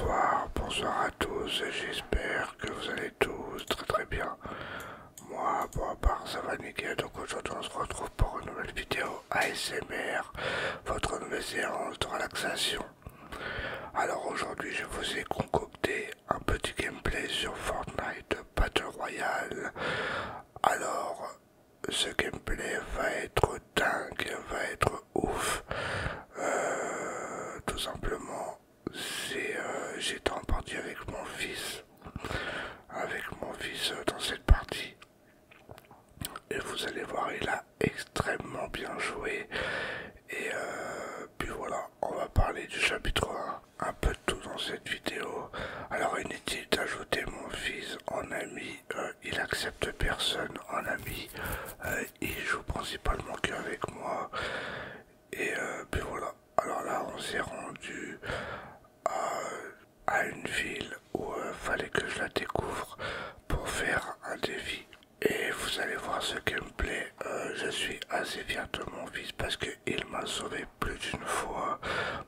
bonsoir à tous, j'espère que vous allez tous très bien. Moi, bon à part ça va nickel, donc aujourd'hui on se retrouve pour une nouvelle vidéo ASMR, votre nouvelle séance de relaxation. Alors aujourd'hui je vous ai concocté un petit gameplay sur Fortnite Battle Royale. Alors ce gameplay va être dingue, va être ouf. Tout simplement, j'étais en partie avec mon fils, dans cette partie. Et vous allez voir, il a extrêmement bien joué. Et puis voilà, on va parler du chapitre 1, un peu de tout dans cette vidéo. Alors inutile d'ajouter mon fils en ami, il accepte personne en ami, il joue principalement qu'avec moi. Et puis voilà, alors là on s'est rendu à une ville où fallait que je la découvre pour faire un défi. Et vous allez voir ce gameplay, je suis assez fier de mon fils parce qu'il m'a sauvé plus d'une fois.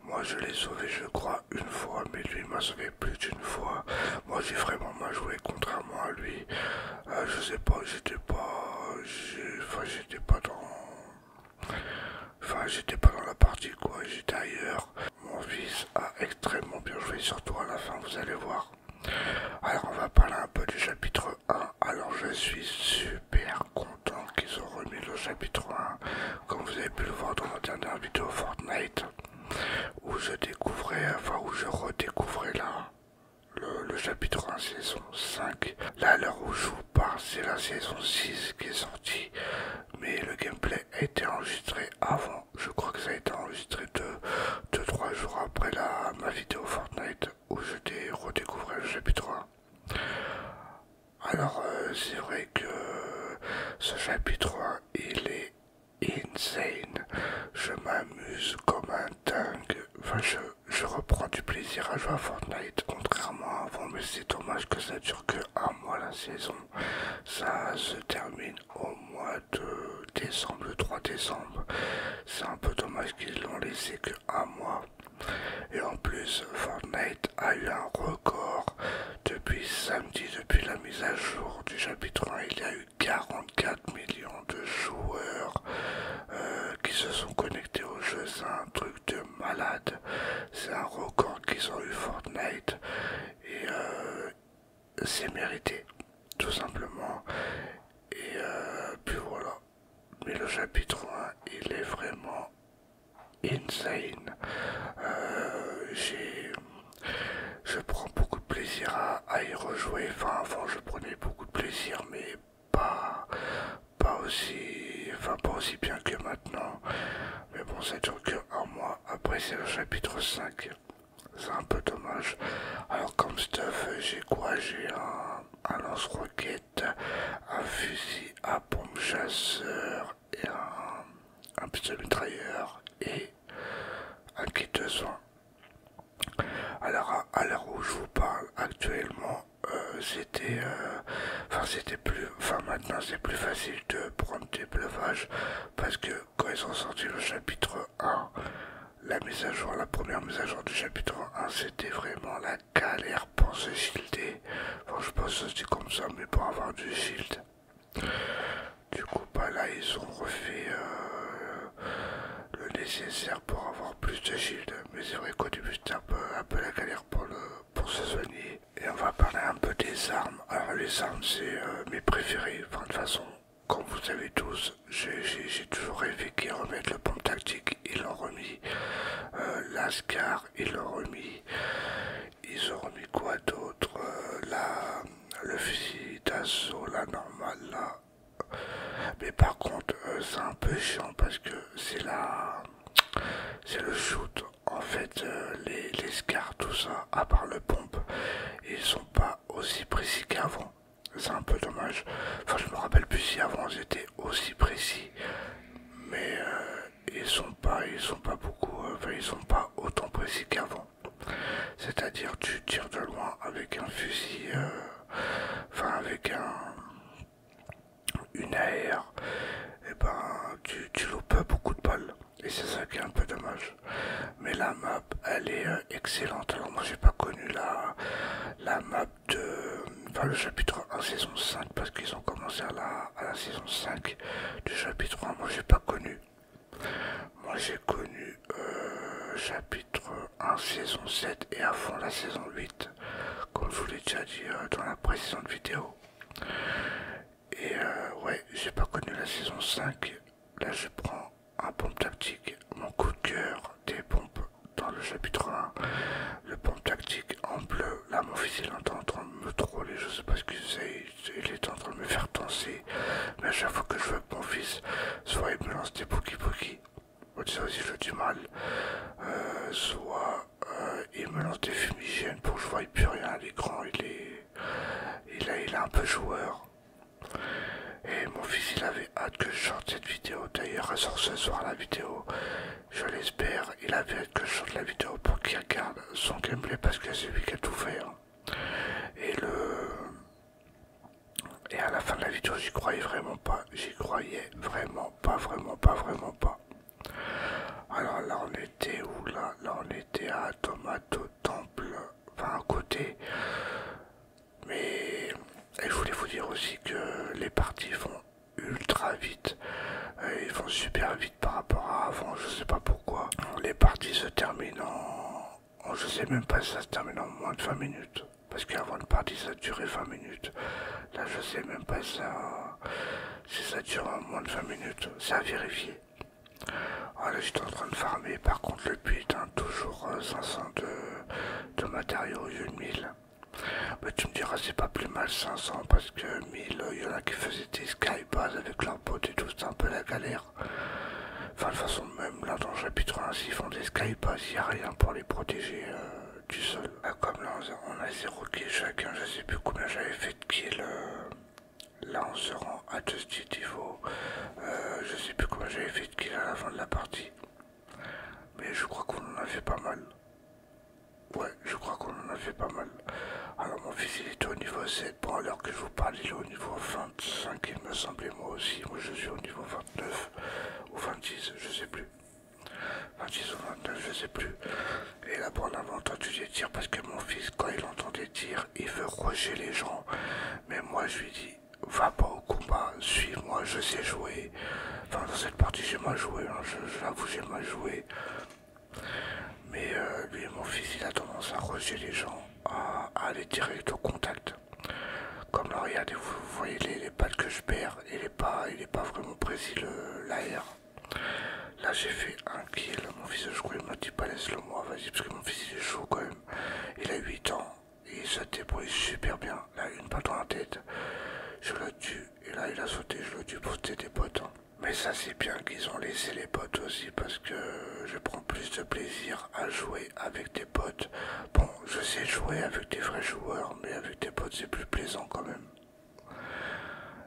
Moi je l'ai sauvé je crois une fois, mais lui m'a sauvé plus d'une fois. Moi j'ai vraiment mal joué contrairement à lui. Je sais pas, j'étais pas dans la partie quoi, j'étais ailleurs. Mon fils a extrêmement bien joué, surtout à la fin, vous allez voir. Alors on va parler un peu du chapitre 1. Alors je suis super content qu'ils ont remis le chapitre 1. Comme vous avez pu le voir dans ma dernière vidéo Fortnite, où où je redécouvrais le chapitre 1 saison 5. Là à l'heure où je vous parle, c'est la saison 6 qui est sortie. Mais le gameplay a été enregistré avant. Je crois que ça a été enregistré 2-3 jours après ma vidéo Fortnite où je redécouvrais le chapitre 1. Alors c'est vrai que ce chapitre 1 il est insane. Je m'amuse comme un dingue. Enfin je reprends du plaisir à jouer à Fortnite contrairement à avant, mais c'est dommage que ça dure que un mois la saison. Ça se termine au mois de décembre, le 3 décembre. C'est un peu dommage qu'ils l'ont laissé que un mois. Et en plus, Fortnite a eu un record depuis samedi, depuis la mise à jour du chapitre 1. Il y a eu 44 millions de joueurs qui se sont connectés au jeu. C'est un truc de malade. C'est un record qu'ils ont eu Fortnite. Et c'est mérité, tout simplement. Et puis voilà. Mais le chapitre 1, il est vraiment insane. Je prends beaucoup de plaisir à y rejouer. Enfin, avant, je prenais beaucoup de plaisir, mais pas aussi bien que maintenant. Mais bon, ça dure que un mois. Après, c'est le chapitre 5. C'est un peu dommage. Alors, comme stuff, j'ai quoi? J'ai un lance-roquette, un fusil à pompe chasseur et un pistolet mitrailleur et un kit de soins. Alors à l'heure où je vous parle actuellement, maintenant c'est plus facile de prendre des breuvages parce que quand ils ont sorti le chapitre 1, la première mise à jour du chapitre 1, c'était vraiment la galère pour se shielder. Enfin, je pense que ça se dit comme ça, mais pour avoir du shield. Du coup, bah là, ils ont refait le nécessaire pour avoir plus de shield. Mais c'est vrai qu'au début, c'était un peu la galère pour se soigner. Et on va parler un peu des armes. Alors, les armes, c'est mes préférés. Enfin, de toute façon, comme vous savez tous, j'ai toujours rêvé qu'ils remettent le pompe tactique. Ils l'ont remis. L'Ascar, ils l'ont remis. Ils ont remis quoi d'autre? Le fusil d'assaut, la normale, là. Mais par contre, c'est un peu chiant parce que c'est le shoot. En fait, les scars, tout ça, à part le pompe, ils sont pas aussi précis qu'avant. C'est un peu dommage. Enfin, je me rappelle plus si avant ils étaient aussi précis. Mais ils sont pas beaucoup, ils sont pas autant précis qu'avant. C'est-à-dire, tu tires de loin avec un fusil, avec une AR, et ben tu loupes beaucoup de balles. Et c'est ça qui est un peu dommage. Mais la map, elle est excellente. Alors moi j'ai pas connu le chapitre 1 saison 5 parce qu'ils ont commencé à la saison 5 du chapitre 1. Moi j'ai pas connu. Moi j'ai connu chapitre 1 saison 7 et à fond la saison 8 comme je vous l'ai déjà dit dans la précédente vidéo. Et ouais, j'ai pas connu la saison 5. Là je prends un pompe tactique, mon coup de cœur des pompes dans le chapitre 1. Le pompe tactique en bleu, là mon fils il est en train de me troller, je sais pas ce qu'il faisait, il est en train de me faire danser. Mais à chaque fois que je veux que mon fils, soit il me lance des poki-poki, ça aussi j'ai du mal, soit il me lance des fumigènes pour que je voie plus rien à l'écran, il est un peu joueur. Et mon fils il avait hâte que je sorte cette vidéo, d'ailleurs elle sort ce soir la vidéo, je l'espère, il avait hâte que je sorte la vidéo pour qu'il regarde son gameplay parce que c'est lui qui a tout fait. Hein. Et à la fin de la vidéo j'y croyais vraiment pas, j'y croyais vraiment pas, vraiment pas, vraiment pas. Alors là on était où là? Là on était à Tomato Temple, enfin à côté. Mais je voulais vous dire aussi que les parties vont ultra vite. Ils vont super vite par rapport à avant, je sais pas pourquoi. Les parties se terminent je sais même pas si ça se termine en moins de 20 minutes. Parce qu'avant une partie ça durait 20 minutes. Là je sais même pas si ça dure en moins de 20 minutes. C'est à vérifier. Voilà, j'étais en train de farmer. Par contre le but, hein, toujours 500 de matériaux au lieu de 1000. Mais tu me diras c'est pas plus mal 500 parce que 1000, il y en a qui faisaient des skybase avec leurs potes et tout, c'était un peu la galère. Enfin de toute façon même là dans le chapitre 1 s'ils font des skybase, il n'y a rien pour les protéger du sol. Comme là on a 0 kills chacun, je sais plus combien j'avais fait de kills. Là on se rend à 2 niveau. Je sais plus combien j'avais fait de kills à la fin de la partie. Mais je crois qu'on en a fait pas mal. Ouais, je crois qu'on en a fait pas mal. Alors mon fils il était au niveau 7, bon à l'heure que je vous parle il est au niveau 25 il me semblait, moi aussi, moi je suis au niveau 29 ou 26, je sais plus. 26 ou 29, je sais plus. Et là bon on avait entendu des tirs parce que mon fils quand il entend des tirs il veut rusher les gens. Mais moi je lui dis va pas au combat, suis-moi, je sais jouer. Enfin dans cette partie j'ai mal joué, hein, je l'avoue j'ai mal joué. Mais lui, mon fils, il a tendance à rusher les gens, à aller direct au contact. Comme là, regardez, vous voyez les pattes que je perds, il est pas vraiment précis l'AR. Là, j'ai fait un kill, mon fils, je crois, il m'a dit pas laisse-le moi, vas-y, parce que mon fils, il est chaud quand même. Il a 8 ans, et il se débrouille super bien. Là, une patte dans la tête, je le tue, et là, il a sauté, je le tue pour c'était des potes. Hein. Mais ça c'est bien qu'ils ont laissé les potes aussi parce que je prends plus de plaisir à jouer avec des potes. Bon, je sais jouer avec des vrais joueurs, mais avec des potes c'est plus plaisant quand même.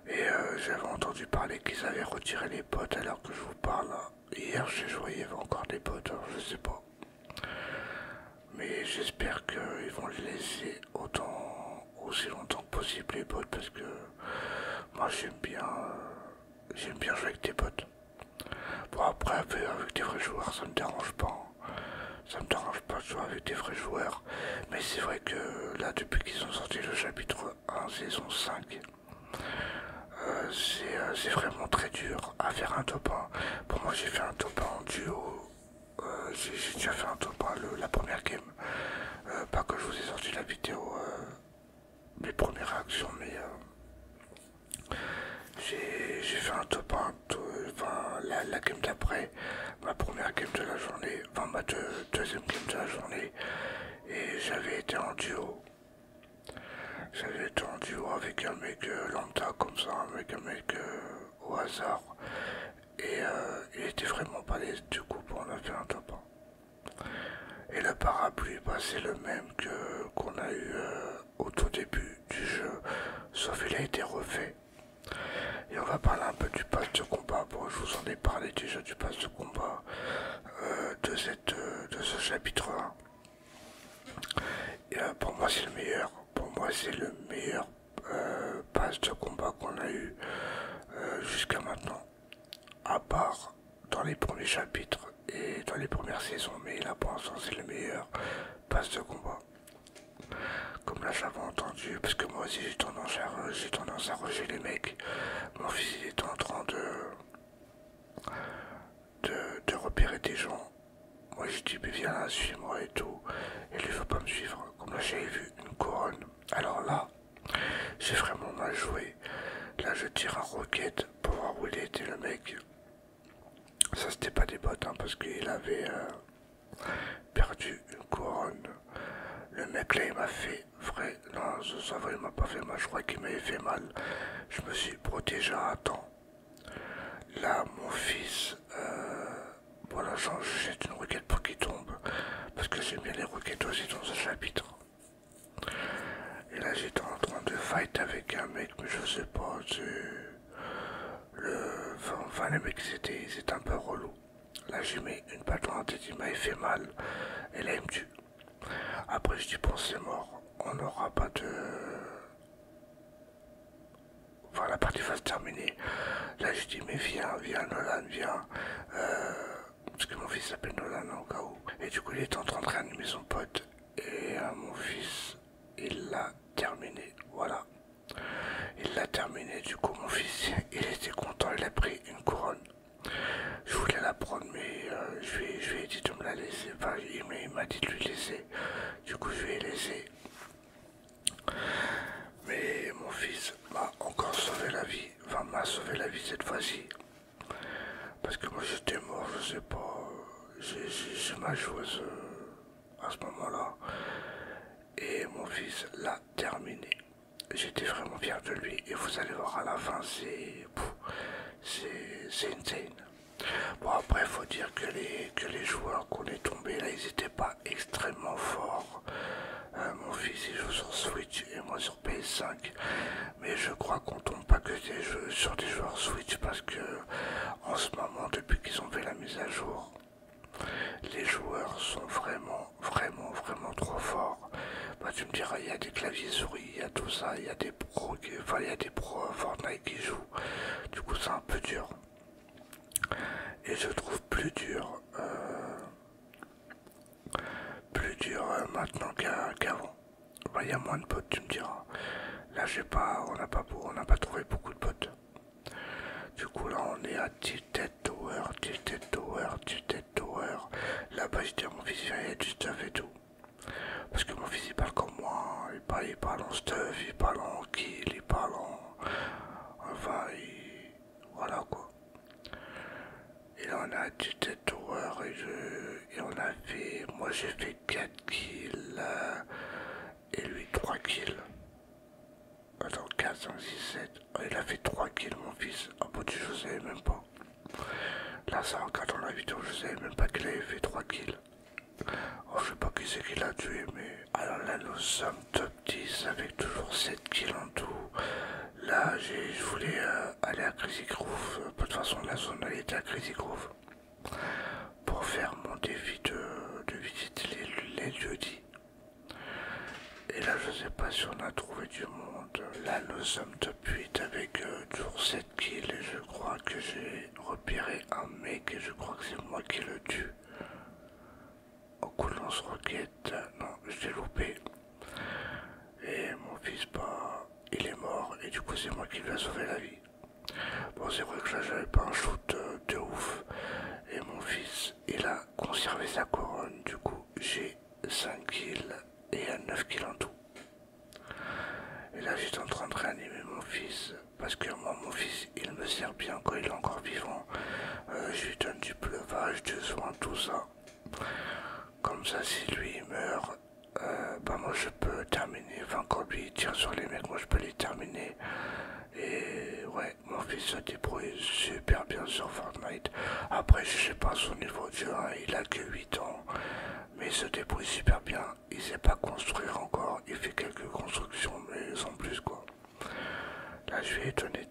Et j'avais entendu parler qu'ils avaient retiré les potes à l'heure que je vous parle. Hier j'ai joué, il y avait encore des potes, alors je sais pas. Mais j'espère qu'ils vont les laisser aussi longtemps que possible les potes parce que moi j'aime bien jouer avec des potes. Bon après avec des vrais joueurs ça me dérange pas. Hein. Ça me dérange pas de jouer avec des vrais joueurs. Mais c'est vrai que là depuis qu'ils ont sorti le chapitre 1 saison 5, c'est vraiment très dur à faire un top 1. Pour moi j'ai fait un top 1 en duo. J'ai déjà fait un top 1 la première game. Pas que je vous ai sorti la vidéo mes premières réactions mais j'ai fait un top 1, enfin, la game d'après, ma première game de la journée, enfin ma deuxième game de la journée, et j'avais été en duo. J'avais été en duo avec un mec lambda comme ça, avec un mec au hasard, et il était vraiment balèze, du coup on a fait un top 1. Et le parapluie, bah, c'est le même qu'on a eu au tout début du jeu, sauf il a été refait. Et on va parler un peu du pass de combat. Bon, je vous en ai parlé déjà du pass de combat de ce chapitre 1. Et, pour moi, c'est le meilleur. Pour moi, c'est le meilleur pass de combat qu'on a eu jusqu'à maintenant. À part dans les premiers chapitres et dans les premières saisons. Mais là, pour l'instant, c'est le meilleur pass de combat. Comme comme là j'avais entendu, parce que moi aussi j'ai tendance à rejeter les mecs. Mon fils il était en train de repérer des gens. Moi j'ai dit mais viens là, suis-moi et tout. Et lui veut pas me suivre. Comme là j'avais vu une couronne. Alors là, j'ai vraiment mal joué. Là je tire un roquette pour voir où il était le mec. Ça c'était pas des bots hein, parce qu'il avait perdu une couronne. Le mec là il m'a fait vrai. Non ça va il m'a pas fait mal. Je crois qu'il m'avait fait mal. Je me suis protégé à temps. Là mon fils voilà, je jette une roquette pour qu'il tombe. Parce que j'aime bien les roquettes aussi dans ce chapitre. Et là j'étais en train de fight avec un mec, mais je sais pas, enfin les mecs ils étaient un peu relous. Là j'ai mis une patte dans la tête, il m'avait fait mal. Et là il me tue. Après je dis bon c'est mort, on n'aura pas de... Enfin la partie va se terminer. Là je dis mais viens Nolan, viens. Parce que mon fils s'appelle Nolan au cas où. Et du coup il est en train de réanimer son pote. Et mon fils il l'a terminé, voilà. Il l'a terminé, du coup mon fils il était content, il a pris une couronne. Je voulais la prendre mais je lui ai dit de me la laisser, enfin il m'a dit de lui laisser. Du coup je lui ai laissé. Mais mon fils m'a encore sauvé la vie, enfin m'a sauvé la vie cette fois-ci. Parce que moi j'étais mort, je sais pas, j'ai mal joué à ce moment-là. Et mon fils l'a terminé. J'étais vraiment fier de lui et vous allez voir à la fin, c'est insane. Bon après faut dire que les joueurs qu'on est tombés là ils étaient pas extrêmement forts. Mon fils il joue sur Switch et moi sur PS5. Mais je crois qu'on tombe pas que sur des joueurs Switch parce que en ce moment depuis qu'ils ont fait la mise à jour, les joueurs sont vraiment trop forts. Bah tu me diras, il y a des claviers souris, il y a tout ça, il y a des pros, enfin il y a des pros Fortnite qui jouent. Du coup c'est un peu dur. Et je trouve plus dur maintenant qu'avant. Bah il y a moins de potes tu me diras. Là on n'a pas trouvé beaucoup de potes. Du coup là on est à Tilted Tower, Tilted Tower, Tilted Tower. Là-bas je dis à mon fils il y a du stuff et tout. Parce que mon fils il parle comme moi, il parle en stuff, il parle en kill, il parle en... Enfin, voilà quoi. Et là on a Tilted Tower et on a fait... Moi j'ai fait 4 kills et lui 3 kills. Attends, 4, 5, 6, 7. Oh, il a fait 3 kills mon fils. Ah bon je savais même pas. Là ça regarde dans la vidéo, je savais même pas qu'il avait fait 3 kills. Oh, je sais pas qui c'est qui l'a tué, mais... Alors là, nous sommes top 10 avec toujours 7 kills en tout. Là, je voulais aller à Crazy Groove. De toute façon, la zone, elle était à Crazy Groove. Pour faire mon défi de visiter les lieux dits. Et là, je sais pas si on a trouvé du monde. Là, nous sommes top 8 avec toujours 7 kills. Et je crois que j'ai repéré un mec et je crois que c'est moi qui le tue. Au coup de lance-roquette, non, je l'ai loupé. Et mon fils, bah, il est mort et du coup c'est moi qui lui ai sauvé la vie. Bon c'est vrai que là j'avais pas un shoot de ouf. Et mon fils, il a conservé sa couronne, du coup j'ai 5 kills et 9 kills en tout. Et là j'étais en train de réanimer mon fils. Parce que moi mon fils il me sert bien quand il est encore vivant. Je lui donne du pleuvage, du soin, tout ça. Comme ça, si lui il meurt, bah moi je peux terminer. Enfin, quand lui il tire sur les mecs, moi je peux les terminer. Et ouais, mon fils se débrouille super bien sur Fortnite. Après, je sais pas son niveau de jeu, hein, il a que 8 ans. Mais il se débrouille super bien. Il sait pas construire encore. Il fait quelques constructions, mais sans plus quoi. Là, je lui ai donné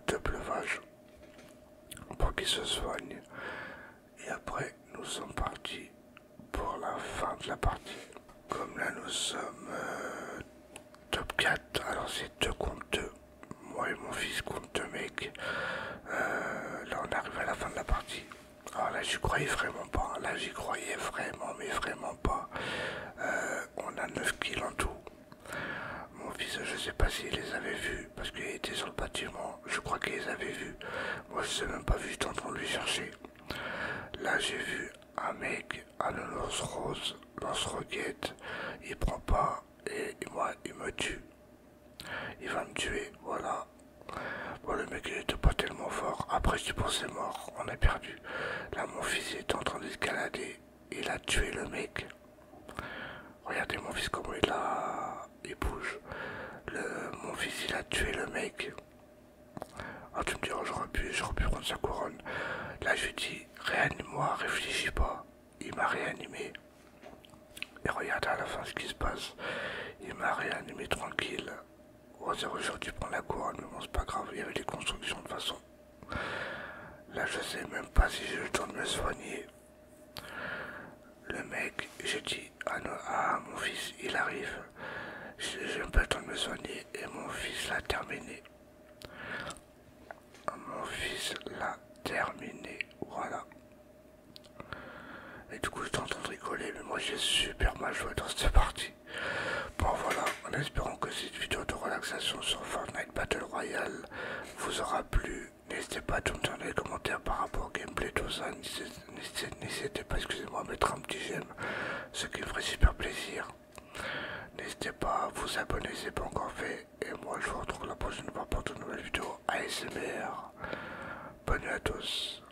de pleuvage pour qu'il se soigne. Et après, nous sommes partis pour la fin de la partie. Comme là nous sommes top 4, alors c'est 2 contre 2. Moi et mon fils contre 2 mecs. Là on arrive à la fin de la partie. Alors là j'y croyais vraiment pas. Là j'y croyais vraiment, mais vraiment pas. On a 9 kills en tout. je sais pas s'ils les avaient vus, parce qu'ils étaient sur le bâtiment, je crois qu'ils les avaient vus. Moi je les ai même pas vus, j'étais en train de lui chercher. Là j'ai vu un mec à le lance-rose, lance-roquette, il prend pas, et moi il me tue. Il va me tuer, voilà. Bon, le mec il était pas tellement fort. Après je dis bon c'est mort, on a perdu. Là mon fils il était en train d'escalader, il a tué le mec. Regardez mon fils comment il bouge. Mon fils il a tué le mec. Ah tu me diras j'aurais pu prendre sa couronne. Là je lui dis réanime-moi, réfléchis pas. Il m'a réanimé. Et regarde à la fin ce qui se passe. Il m'a réanimé tranquille. Oh, j'aurais dû prendre la couronne, mais bon c'est pas grave, il y avait des constructions de toute façon. Là je sais même pas si j'ai le temps de me soigner. Le mec, j'ai dit à mon fils, il arrive. J'ai même pas le temps de me soigner et mon fils l'a terminé. Mon fils l'a terminé, voilà. Et du coup j'étais en train de rigoler, mais moi j'ai super mal joué dans cette partie. Bon voilà, en espérant que cette vidéo de relaxation sur Fortnite Battle Royale vous aura plu. N'hésitez pas à tout me dire dans les commentaires par rapport au gameplay, tout ça. N'hésitez pas, excusez-moi, à mettre un petit j'aime, ce qui me ferait super plaisir. N'hésitez pas à vous abonner si ce n'est pas encore fait. Et moi je vous retrouve la prochaine fois pour de nouvelles vidéos ASMR. Bonne nuit à tous.